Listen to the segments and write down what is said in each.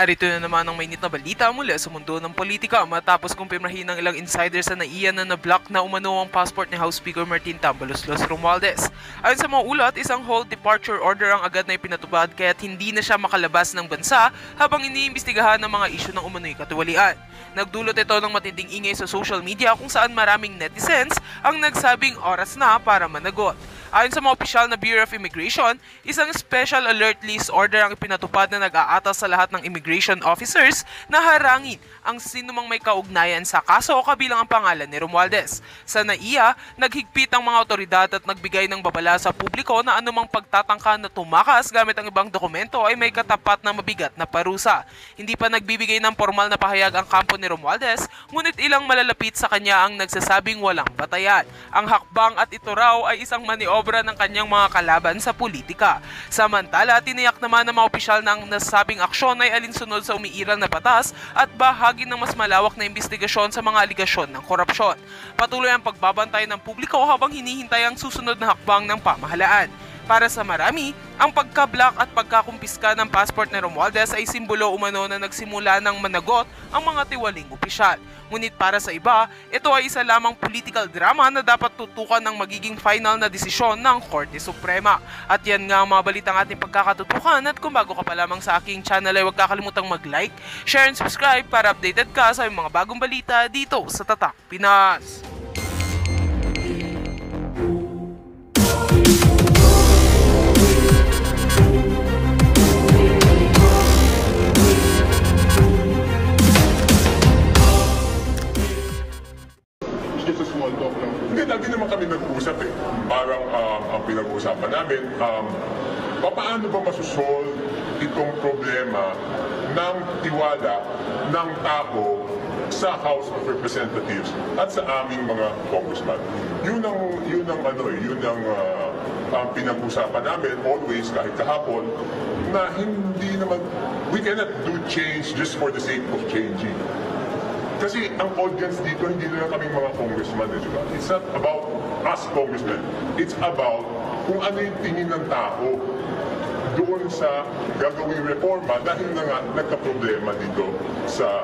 Arito na naman ang mainit na balita mula sa mundo ng politika matapos kumpirmahin ng ilang insiders sa NAIA na na-block na umano ang passport ni House Speaker Martin Tambaloslos Romualdez. Ayon sa mga ulat, isang hold departure order ang agad na ipinatupad kaya't hindi na siya makalabas ng bansa habang iniimbestigahan ng mga isyu ng umano'y katiwalian. Nagdulot ito ng matinding ingay sa social media kung saan maraming netizens ang nagsabing oras na para managot. Ayon sa mga opisyal na Bureau of Immigration, isang special alert list order ang ipinatupad na nag-aatas sa lahat ng immigration officers na harangin ang sinumang may kaugnayan sa kaso kabilang ang pangalan ni Romualdez. Sa NAIA, naghigpit ang mga otoridad at nagbigay ng babala sa publiko na anumang pagtatangka na tumakas gamit ang ibang dokumento ay may katapat na mabigat na parusa. Hindi pa nagbibigay ng formal na pahayag ang kampo ni Romualdez, ngunit ilang malalapit sa kanya ang nagsasabing walang batayan. Ang hakbang at ito raw ay isang maniobra ng kanyang mga kalaban sa politika. Samantala, tiniyak naman ng mga opisyal na ang nasabing aksyon ay alinsunod sa umiiral na batas at bahagi ng mas malawak na investigasyon sa mga aligasyon ng korupsyon. Patuloy ang pagbabantay ng publiko habang hinihintay ang susunod na hakbang ng pamahalaan. Para sa marami, ang pagka-block at pagkakumpiska ng passport ni Romualdez ay simbolo umano na nagsimula ng managot ang mga tiwaling opisyal. Ngunit para sa iba, ito ay isa lamang political drama na dapat tutukan ng magiging final na desisyon ng Korte Suprema. At yan nga ang mga balitang ating pagkakatutukan at kung bago ka pa lamang sa aking channel ay huwag kakalimutang mag-like, share and subscribe para updated ka sa mga bagong balita dito sa Tatak Pinas. Just a small talk lang. Hindi, lagi naman kami nag-usap eh. Parang ang pinag-uusapan namin, paano ba masusolve itong problema ng tiwala ng tao sa House of Representatives at sa aming mga congressman. Yun ang pinag-usapan namin always kahit kahapon na hindi naman, we cannot do change just for the sake of changing. Kasi ang audience dito, hindi na kaming mga congressman. It's not about us congressmen. It's about kung ano yung tingin ng tao doon sa gagawing reforma dahil na nga nagka-problema dito sa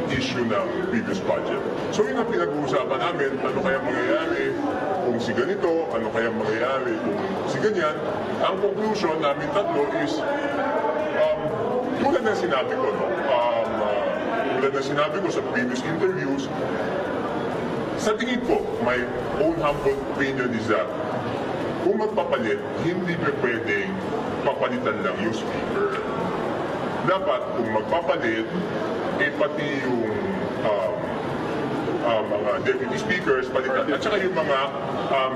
issue ng previous budget. So yun ang pinag-uusapan namin, ano kaya mangyayari kung si ganito, ano kaya mangyayari kung si ganyan. Ang conclusion namin tatlo is, tulad na sinabi ko, tulad na sinabi ko sa previous interviews, sa tingin ko, my own humble opinion is that kung magpapalit, hindi pwedeng papalitan lang yung speaker. Dapat kung magpapalit, pati yung mga deputy speakers, palitan, at saka yung mga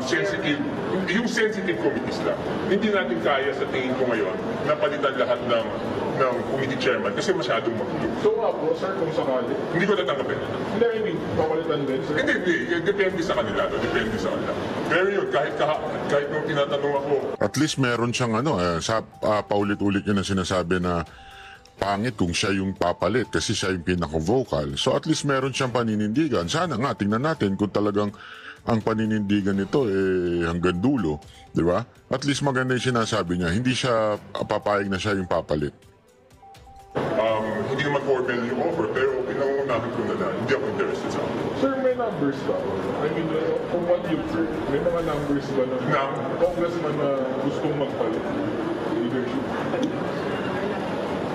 sensitive committees lang. Hindi natin kaya sa tingin ko ngayon na palitan lahat ng committee chairman kasi masyadong magulo. So po, sir, kung sakali? Hindi ko natanggapin. Hindi, I mean, papalitan din, sir? Hindi. Depende sa kanila. Depende sa kanila. Pero yun, kahit nung tinatanong ako. At least meron siyang paulit-ulit yun ang sinasabi na pangit kung siya yung papalit kasi siya yung pinaka-vocal. So at least meron siyang paninindigan. Sana nga, tingnan natin kung talagang ang paninindigan nito hanggang dulo. Di ba? At least maganda yung sinasabi niya. Hindi siya papayag na siya yung papalit. Hindi naman formal yung offer, pero pinangunahan ko na hindi ako interested sa offer. Sir, may numbers ba? I mean, from what you've heard, may mga numbers ba na congressman na gustong magpalit? Leadership?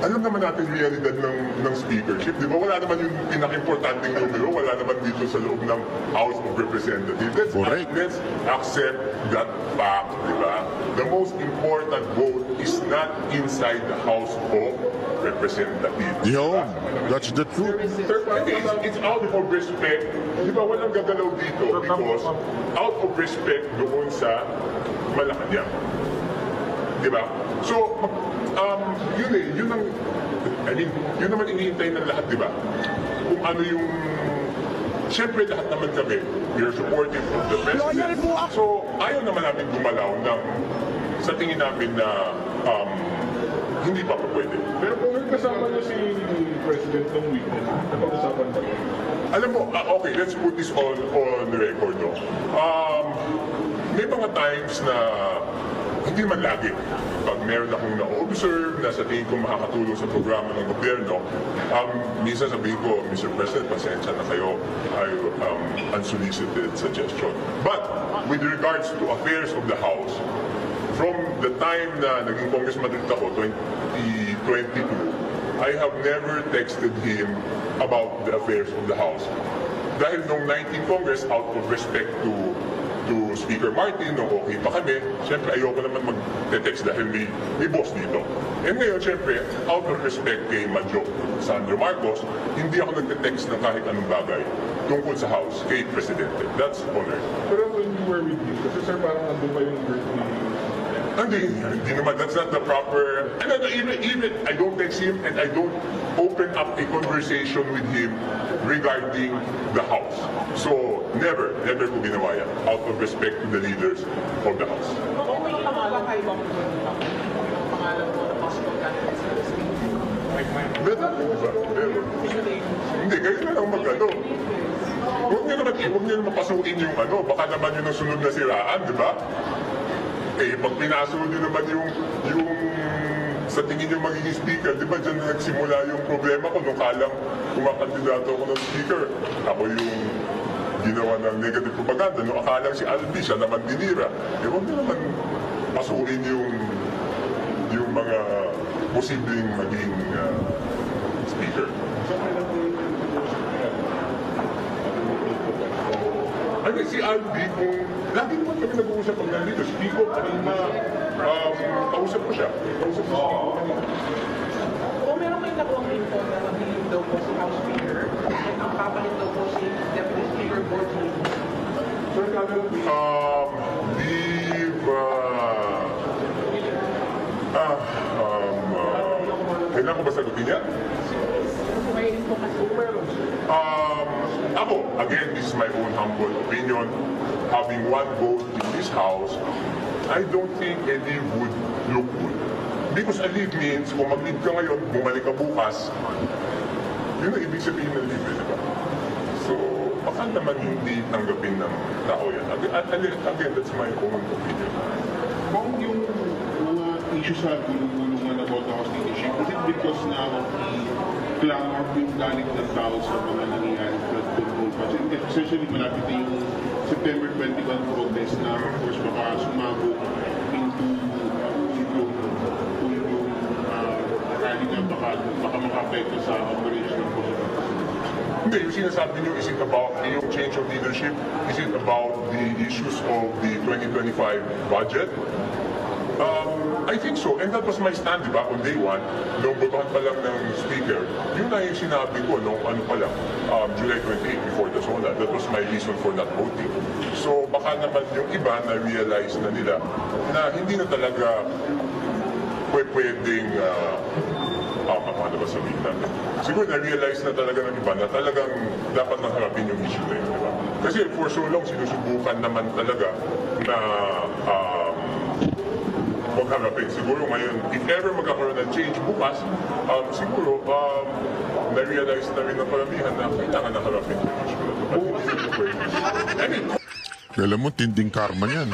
Alam naman natin realidad ng speakership, di ba? Wala naman yung pinaka-importanting numero, wala naman dito sa loob ng House of Representatives. Let's accept that fact, di ba? The most important vote is not inside the House of Representatives. Yo, that's the truth. It's out of respect. Di ba? Walang gagalaw dito because out of respect doon sa Malacanang. Di ba? So, yun ang, yun naman iniintay ng lahat, di ba? Kung ano yung, siyempre lahat naman kami, we are supportive of the president. So, ayaw naman namin gumalaw ng, sa tingin namin na, hindi pa pwede. Pero kung kasama niyo si President ng weekend, napag-usapan ba? Alam mo, okay, let's put this on record, no? May mga times na Hindi naman lagi. Pag meron akong na-observe na sa tingin ko makakatulong sa programa ng gobyerno, minsan sabihin ko, Mr. President, pasensya na kayo, unsolicited suggestion. But with regards to affairs of the House, from the time na naging congressman rin ako, 2022, I have never texted him about the affairs of the House. Dahil nung 19th Congress, out of respect to Speaker Martin, nung okay pa kami, siyempre ayoko naman mag-text dahil may boss dito. And ngayon, siyempre, out of respect kay Madjo Sandro Marcos, hindi ako nagte-text ng kahit anong bagay tungkol sa House, kay Presidente. That's honor. Pero when you were with him, kasi sir, parang andun ba yung birthday? Hindi naman, that's not the proper, and even I don't text him and I don't open up a conversation with him regarding the House. So, never ko ginawa yan, out of respect to the leaders of the House. Kung may pangalan kayo bang yung pangalan mo na possible candidates for this meeting? Meron. Hindi, kayo na lang mag-ano. Huwag niyo naman pasukin yung ano, baka naman yun ang sunod na siraan, di ba? Eh, pag pinaso nyo naman yung sa tingin nyo magiging speaker, di ba dyan na nagsimula yung problema ko nung kalang kumakandidato ako ng speaker. Ako yung ginawa ng negative propaganda. Nung akalang si Albi, siya naman dinira. Eh, huwag nyo naman pasukin yung mga posibleng maging speaker. Ano si Albi, kung lagi naman kami nag-uusap pag nandito, speak up, kausap ko siya. Kausap ko siya. Kung meron kayong nakuha info na mabilib daw po si House Speaker, at ang papalit daw po si Deputy Speaker Board Meeting. Kailangan ko ba sagutin niya? May info kasi. Ako, again, this is my own humble opinion. Having one vote in this House, I don't think a leave would look good. Because a leave means, kung mag-leave ka ngayon, bumalik ka bukas, yun ang ibig sabihin ng leave, di ba? So, baka naman hindi tanggapin ng tao yan. Again, that's my own opinion. Kung yung mga issues sa gulong-gulungan about the House leadership, is it because now of the clamor yung galing ng tao sa mga nangyayari flood control project? Especially malapit na yung September 21 protest na of course baka sumabot into yung rally na baka maka-apekto sa operation ng Kosovo. Hindi, yung sinasabi niyo, is it about yung change of leadership? Is it about the issues of the 2025 budget? I think so, and that was my stand, di ba, on day one, nung botohan pa lang ng speaker, yun na yung sinabi ko nung ano pa lang, July 28, before the SONA. That was my reason for not voting. So baka naman yung iba na-realize na nila na hindi na talaga pwedeng, paano ba sabihin natin? Siguro na-realize na talaga ng iba na talagang dapat nang harapin yung issue na yun, di ba? Kasi for so long, sinusubukan naman talaga na huwag harapin. Siguro ngayon, if ever magkakaroon ng change bukas, siguro na-realize na rin ng paramihan na kailangan na harapin yung issue. Alam mo, tinding karma niyan.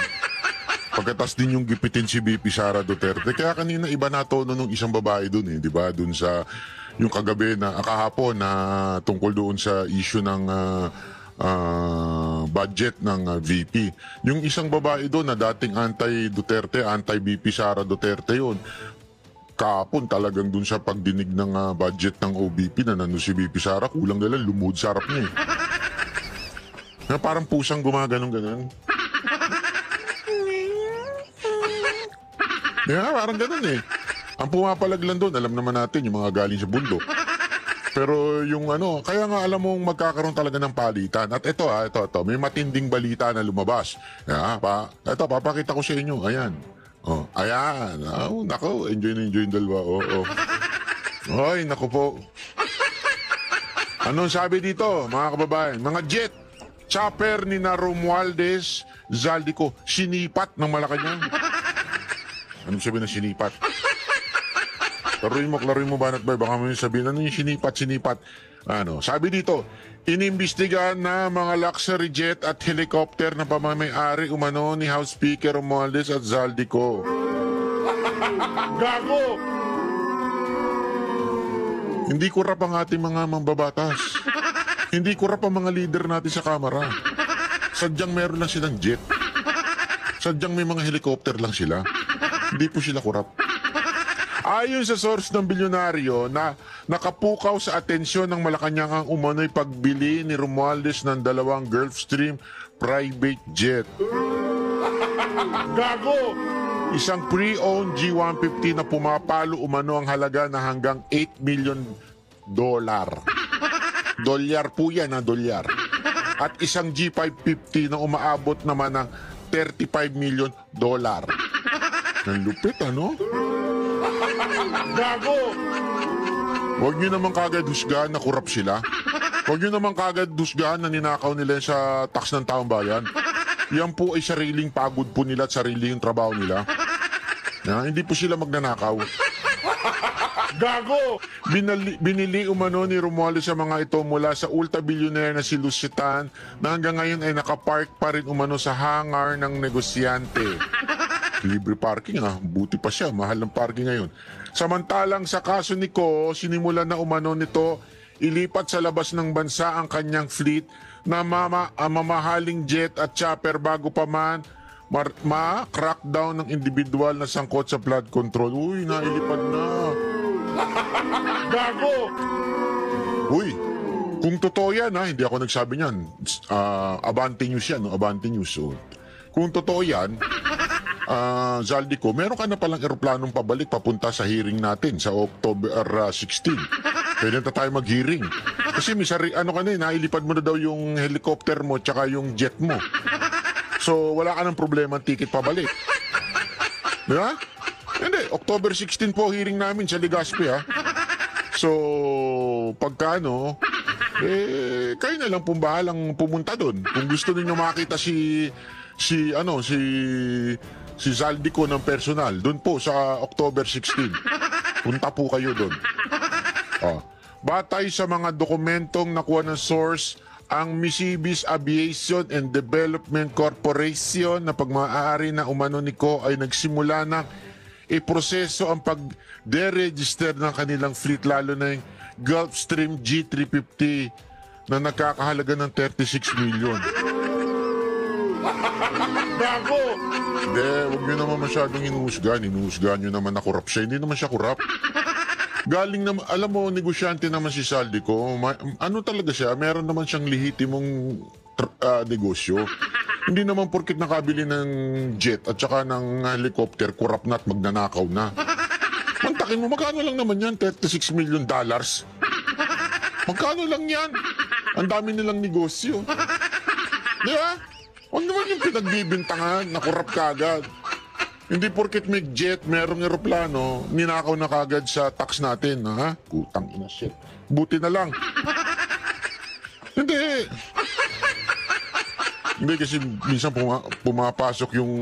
Pagkatas din yung gipitin si BP Sara Duterte. Kaya kanina iba na tono nung isang babae dun eh, di ba? Dun sa yung kagabi na kahapon na tungkol doon sa issue ng budget ng VP. Yung isang babae doon na dating anti-Duterte, anti-BP Sara Duterte yun. Kahapon talagang dun sa pagdinig ng budget ng OBP na nandun si BP Sara, kulang na lang lumuhod sa harap niya eh. Na parang pusang gumaganong-ganon. Yeah, parang ganun eh. Ang pumapalag lang doon, alam naman natin, yung mga galing sa bundok. Pero yung ano, kaya nga alam mong magkakaroon talaga ng palitan. At ito may matinding balita na lumabas. Ito, papakita ko sa inyo. Ayan. Oh, ayan. Oh, nako, enjoy yung dalawa. Oh. Hoy, nako po. Anong sabi dito, mga kababayan? Mga jet, chopper ni na Romualdez, Zaldico, sinipat ng Malacanang. Anong sabi ng sinipat? Klaruin mo, Banat Boy. Baka mo yung sabihin, ano yung sinipat? Sabi dito, inimbestigahan na mga luxury jet at helicopter na pamamayari umano ni House Speaker Romualdez at Zaldico. Gago! Hindi kurap ang ating mga mambabatas. Hindi kurap ang mga leader natin sa Kamara. Sadyang meron lang silang jet. Sadyang may mga helicopter lang sila. Hindi po sila kurap. Ayon sa source ng bilyonaryo na nakapukaw sa atensyon ng Malacanang ang umano'y pagbili ni Romualdez ng 2 Gulfstream private jet. Gago! Isang pre-owned G150 na pumapalo umano ang halaga na hanggang $8 million. Dolyar po yan, dolyar. At isang G550 na umaabot naman ng $35 million. Ang lupit, ano? Gago! Huwag nyo naman kagad husgahan na kurap sila. Huwag nyo naman kagad husgahan na ninakaw nila sa tax ng taong bayan. Yan po ay sariling pagod po nila at sariling trabaho nila. Hindi po sila magnanakaw. Gago! Binili umano ni Romualdez sa mga ito mula sa ultra-billionaire na si Lucitan na hanggang ngayon ay nakapark pa rin umano sa hangar ng negosyante. Libre parking buti pa siya, mahal ng parking ngayon. Samantalang sa kaso ni Ko, sinimulan na umano nito ilipat sa labas ng bansa ang kanyang fleet na mamahaling jet at chopper bago pa man ma-crackdown ng individual na sangkot sa flood control. Uy, nailipad na. Gago! Uy, kung totoo yan hindi ako nagsabi niyan. Abante News yan, Abante News. So, kung totoo yan, Zaldico, meron ka na palang eroplanong pabalik papunta sa hearing natin sa October 16. Pwede na tayo mag-hearing. Kasi nailipad mo na daw yung helicopter mo tsaka yung jet mo. So, wala ka ng problema ang ticket pabalik. Diba? Hindi, October 16 po hearing namin sa Legazpi, So, pagka kayo na lang bahalang pumunta doon. Kung gusto niyo makita si Zaldico ng personal, doon po sa October 16. Punta po kayo doon. Batay sa mga dokumentong nakuha ng source, ang Misibis Aviation and Development Corporation na pagmaaari na umano ni Ko ay nagsimula ng iproseso ang pag-deregister ng kanilang fleet, lalo na yung Gulfstream G350 na nagkakahalaga ng 36 million. Gago! Hindi, huwag nyo naman masyadong inuhusgan. Inuhusgan nyo naman na kurap siya. Hindi naman siya kurap. Galing naman, alam mo, negosyante naman si Zaldico. Talaga siya, meron naman siyang lehitimong negosyo. Hindi naman porkit nakabili ng jet at saka ng helicopter, kurap na at magnanakaw na. Mantakin mo, magkano lang naman yan? $36 million. Magkano lang yan? Ang dami nilang negosyo. Di ba? Huwag naman yung pinagbibintangan, nakurap ka agad. Hindi porket may jet, merong eroplano, ninakaw na kagad sa tax natin, Putang ina, shit. Buti na lang. Hindi. Hindi kasi minsan pumapasok yung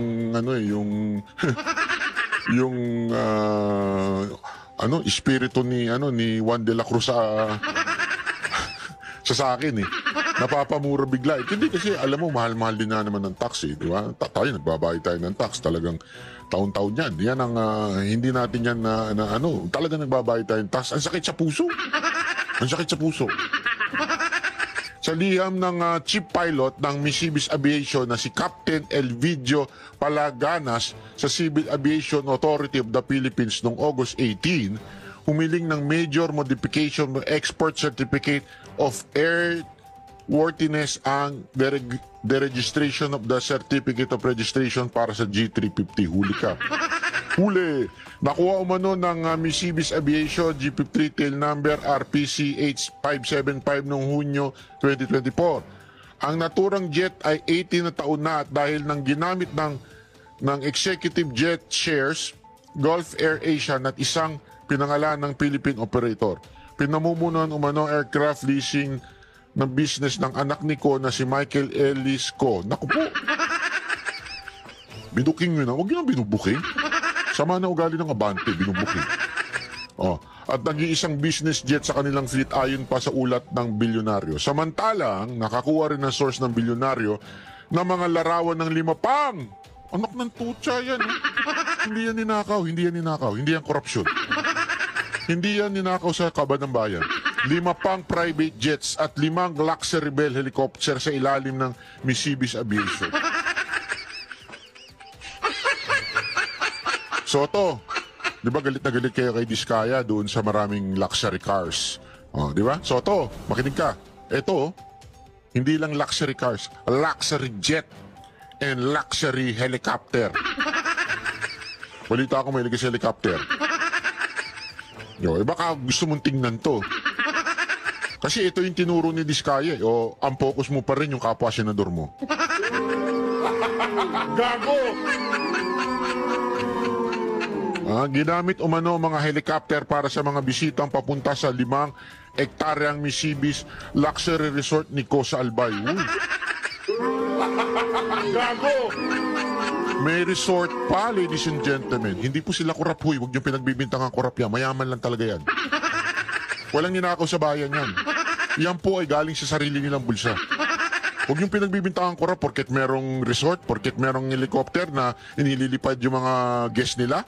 espiritu ni Juan de la Cruz sa akin napapamura bigla. Hindi kasi alam mo mahal-mahal din na naman ng tax di ba? Tayo nagbabayad tayo ng tax talagang taon-taon yan. Yan ang hindi natin yan talagang nagbabayad tayo ng tax. Ang sakit sa puso. Ang sakit sa puso. Sa liham ng chief pilot ng Misibis Aviation na si Captain Elvidio Palaganas sa Civil Aviation Authority of the Philippines noong August 18, humiling ng major modification ng export certificate of airworthiness ang deregistration of the certificate of registration para sa G350. Huli ka. Huli! Nakuha umano ng Misibis Aviation G53 tail number RPCH 575 noong Hunyo 2024. Ang naturang jet ay 18 na taon na at dahil nang ginamit ng executive jet shares, Gulf Air Asia at isang pinangalan ng Philippine operator. Pinamumunuan umano aircraft leasing ng business ng anak ni Ko na si Michael Ellis Ko. Naku po! Binuking nyo na. Huwag nyo na binubuking. Sama na ugali ng Abante, binubuking. At nag-iisang business jet sa kanilang fleet ayon pa sa ulat ng bilyonaryo. Samantalang, nakakuha rin ng source ng bilyonaryo na mga larawan ng 5 pang. Anak ng tutsa yan. Hindi yan ninakaw, hindi yan korupsyon. Hindi yan ninakaw sa kaba ng bayan. 5 pang private jets at 5 luxury bell helicopter sa ilalim ng Misibis Aviation. Soto, di ba galit na galit kayo kay Diskaya doon sa maraming luxury cars? Di ba? Soto, makinig ka. Ito, hindi lang luxury cars, luxury jet and luxury helicopter. Balita ako may sa helicopter. Baka gusto mong tingnan to. Kasi ito yung tinuro ni Diskaya. Ang focus mo pa rin yung kapwa senador mo. Gago! Ginamit umano mga helicopter para sa mga bisitang papunta sa 5 ektaryang Misibis Luxury Resort ni Kosa Albay. Gago! May resort pa, ladies and gentlemen. Hindi po sila kurap, huy. Huwag niyong pinagbibintangan kurap yan. Mayaman lang talaga yan. Walang ninakaw sa bayan yan. Yan po ay galing sa sarili nilang bulsa. Huwag niyong pinagbibintangan kurap porket merong resort, porket merong helicopter na inililipad yung mga guest nila.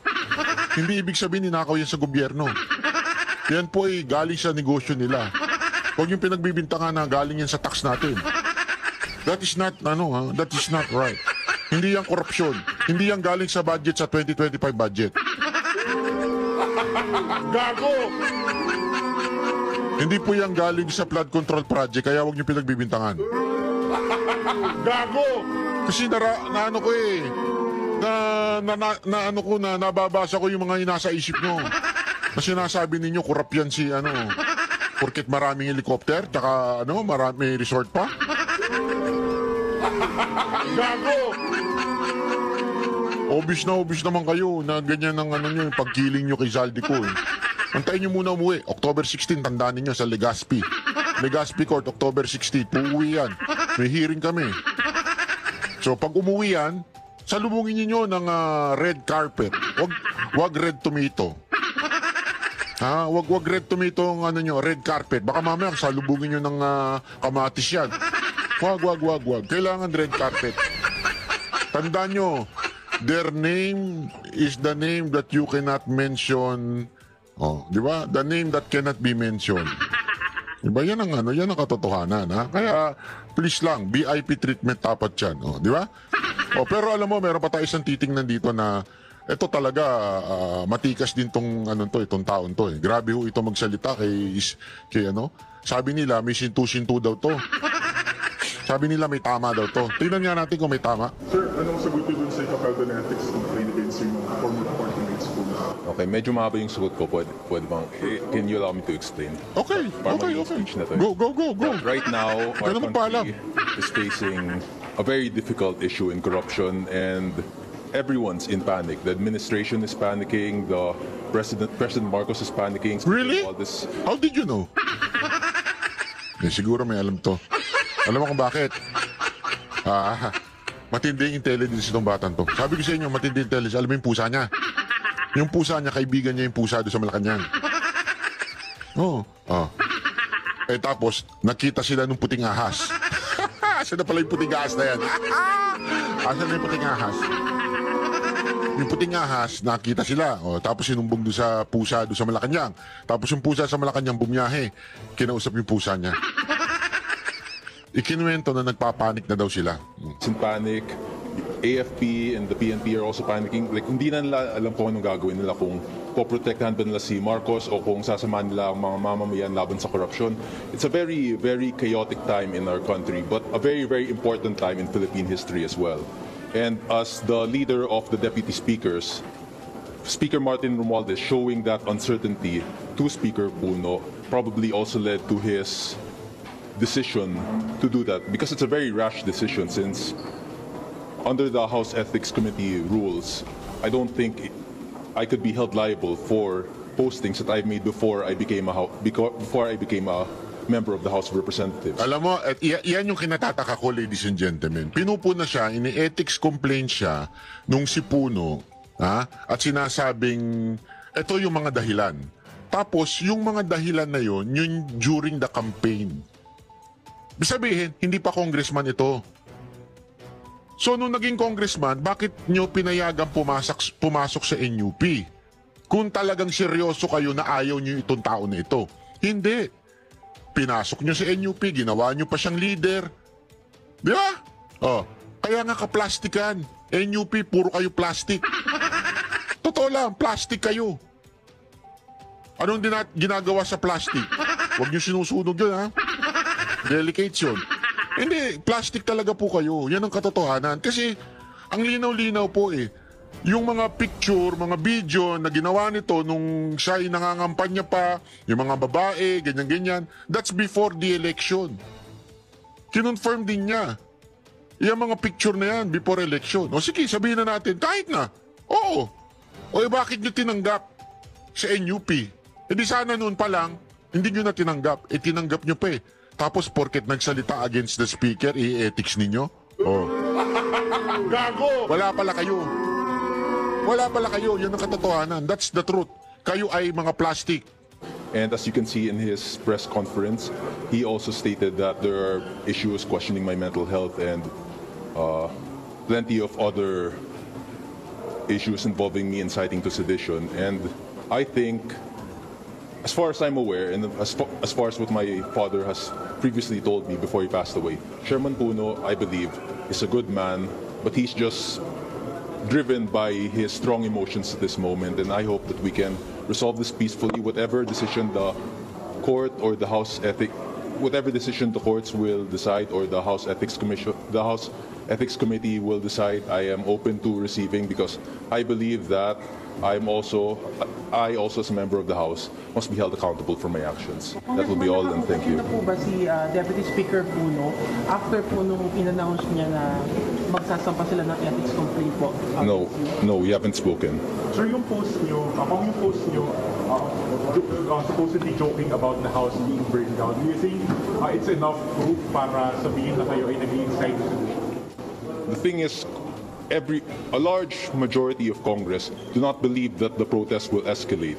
Hindi ibig sabihin ninakaw yan sa gobyerno. Yan po ay galing sa negosyo nila. Huwag niyong pinagbibintangan na galing yan sa tax natin. That is not, that is not right. Hindi yan korupsyon. Hindi yan galing sa budget sa 2025 budget. Gago! Hindi po yan galing sa flood control project, kaya huwag niyo pinagbibintangan. Gago! Kasi nababasa ko yung mga nasa isip nyo. Kasi nasabi ninyo, kurap yan si porket maraming helicopter, tsaka marami resort pa. Gago! Obvious naman kayo na ganyan ang yung pagkiling nyo kay Zaldico. Antayin nyo muna umuwi. October 16, tandaan ninyo sa Legazpi. Legazpi Court, October 16. Uuwi yan. May hearing kami. So pag umuwi yan, salubungin niyo ng red carpet. Wag red tomato. Wag red tomato ang red carpet. Baka mamaya salubungin niyo ng kamatis yan. Wag. Kailangan red carpet. Tandaan nyo, their name is the name that you cannot mention. Di ba? The name that cannot be mentioned. Di ba? Yan ang katotohanan. Kaya, please lang, VIP treatment dapat yan. Di ba? Pero alam mo, meron pa tayo isang titingnan dito na ito talaga, matikas din itong taon to. Grabe ho ito magsalita kay sabi nila, may sintu-sintu daw to. Sabi nila may tama daw to. Tingnan nga natin kung may tama. Sir, anong sagot ko dun sa Caldanetics complaint against yung former party mates ko? Okay, medyo mahaba yung sagot ko. Pwede bang, can you allow me to explain? Okay. Speech na to. Go. Right now, our country is facing a very difficult issue in corruption and everyone's in panic. The administration is panicking, the President Marcos is panicking. Really? How did you know? Siguro may alam to. Alam mo kung bakit? Matindi intelligence itong batang to. Sabi ko sa inyo, matindi intelligence. Alam mo yung pusa niya? Yung pusa niya, kaibigan niya yung pusa doon sa Malacanang. Tapos, nakita sila nung puting ahas. Asan na pala yung puting ahas na yan? Asan na yung puting ahas? Yung puting ahas, nakita sila. Tapos sinumbong doon sa pusa doon sa Malacanang. Tapos yung pusa sa Malacanang bumiyahe. Kinausap yung pusa niya. Ikinuwento na nagpapanik na daw sila. In panic, AFP and the PNP are also panicking. Like, hindi na nila alam kung anong gagawin nila, kung poprotektahan ba nila si Marcos o kung sasamahan nila ang mga mamamayan laban sa corruption. It's a very, very chaotic time in our country, but a very, very important time in Philippine history as well. And as the leader of the deputy speakers, Speaker Martin Romualdez showing that uncertainty to Speaker Puno probably also led to his decision to do that, because it's a very rash decision, since under the House Ethics Committee rules, I don't think I could be held liable for postings that I've made before I became a member of the House of Representatives. Alam mo, yan yung kinatataka ko, ladies and gentlemen. Pinupuna siya, ini-ethics complaint siya nung si Puno, at sinasabing, ito yung mga dahilan Tapos, yung mga dahilan na yun during the campaign. Ibig sabihin, hindi pa congressman ito. So, nung naging congressman, bakit nyo pinayagang pumasok sa NUP? Kung talagang seryoso kayo na ayaw nyo itong tao na ito. Hindi. Pinasok nyo sa NUP, ginawa nyo pa siyang leader. Di ba? Oh, kaya nga kaplastikan. NUP, puro kayo plastic. Totoo lang, plastic kayo. Anong ginagawa sa plastic? Huwag nyo sinusunog yun, ha? Delicate yun. Hindi, plastic talaga po kayo. Yan ang katotohanan. Kasi, ang linaw-linaw po eh. Yung mga picture, mga video na ginawa nito nung siya ay nangangampanya pa, yung mga babae, ganyan-ganyan, that's before the election. Kinonfirm din niya. Yung mga picture na yan, before election. O sige, sabihin na natin, kahit na. Oo. O bakit nyo tinanggap sa NUP? E di sana noon pa lang, hindi nyo na tinanggap. Tinanggap nyo pa eh. Tapos porket nagsalita against the speaker, i-ethics ninyo? Oh. Gago! Wala pala kayo. Wala pala kayo. Yan ang katotohanan. That's the truth. Kayo ay mga plastic. And as you can see in his press conference, he also stated that there are issues questioning my mental health and plenty of other issues involving me inciting to sedition. And I think, as far as I'm aware, and as far as what my father has previously told me before he passed away, Chairman Puno, I believe, is a good man, but he's just driven by his strong emotions at this moment, and I hope that we can resolve this peacefully. Whatever decision the court or the whatever decision the courts will decide or the House Ethics Committee will decide, I am open to receiving, because I believe that I also as a member of the House must be held accountable for my actions. That will be all, and thank you. Na po ba si Deputy Speaker Puno after po nung in-announce niya na magsasampa sila ng ethics complaint po? No, we haven't spoken. Sir, yung post nyo, supposedly joking about the house being burned down, do you think it's enough proof para sabihin na kayo ay nag-incite? The thing is, a large majority of Congress do not believe that the protests will escalate.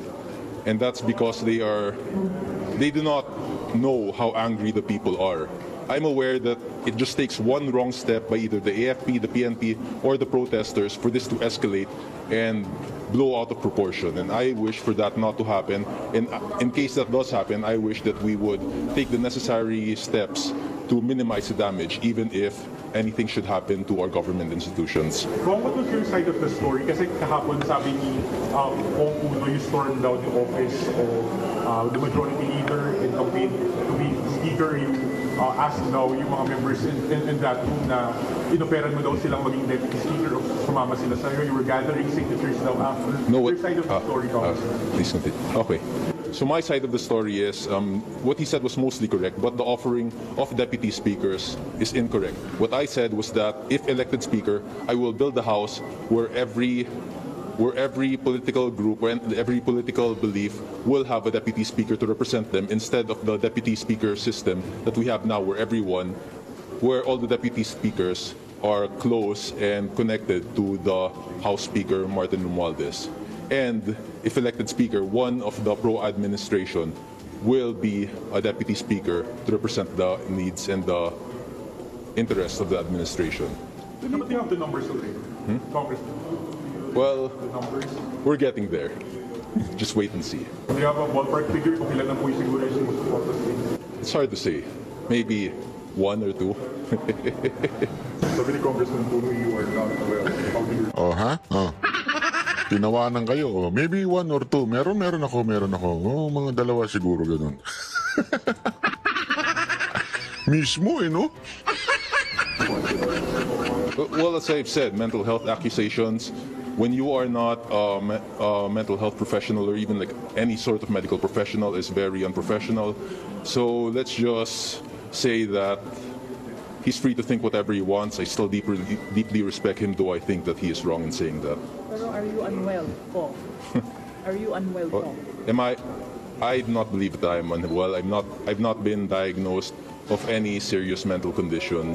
And that's because they do not know how angry the people are. I'm aware that it just takes one wrong step by either the AFP, the PNP, or the protesters for this to escalate and blow out of proportion. And I wish for that not to happen. And in case that does happen, I wish that we would take the necessary steps to minimize the damage, even if anything should happen to our government institutions. Ron, what was your side of the story? Kasi kahapon sabi ni Kong Puno, you stormed down the office of the majority leader in campaign to be speaker. You asked daw yung mga members in that room na inoperan mo daw silang maging deputy speaker o sumama sila sa'yo. You were gathering signatures daw after. Your side of the story, please continue. Okay. So my side of the story is, what he said was mostly correct, but the offering of deputy speakers is incorrect. What I said was that if elected speaker, I will build a house where every political group and every political belief will have a deputy speaker to represent them, instead of the deputy speaker system that we have now, where all the deputy speakers are close and connected to the House Speaker, Martin Romualdez. And if elected speaker, one of the pro-administration will be a deputy speaker to represent the needs and the interests of the administration. Do you have the numbers already? Congressman? Well, The numbers? we're getting there. Just wait and see. Do you have a ballpark figure kung ilan na po yung siguro yung sumusuporta sa inyo? It's hard to say. Maybe 1 or 2. Sabi ni Congressman Puno, you are not well. How do you... Oh, ha? Oh. Tinawanan kayo. Oh, maybe 1 or 2. Meron ako. Oh, mga dalawa siguro ganun. Mismo no? Well, as I've said, mental health accusations, when you are not a mental health professional or even like any sort of medical professional, is very unprofessional. So let's just say that he's free to think whatever he wants. I still deeply respect him, though I think that he is wrong in saying that. Pero are you unwell po? Are you unwell po? I do not believe that I am unwell. I've not been diagnosed of any serious mental condition.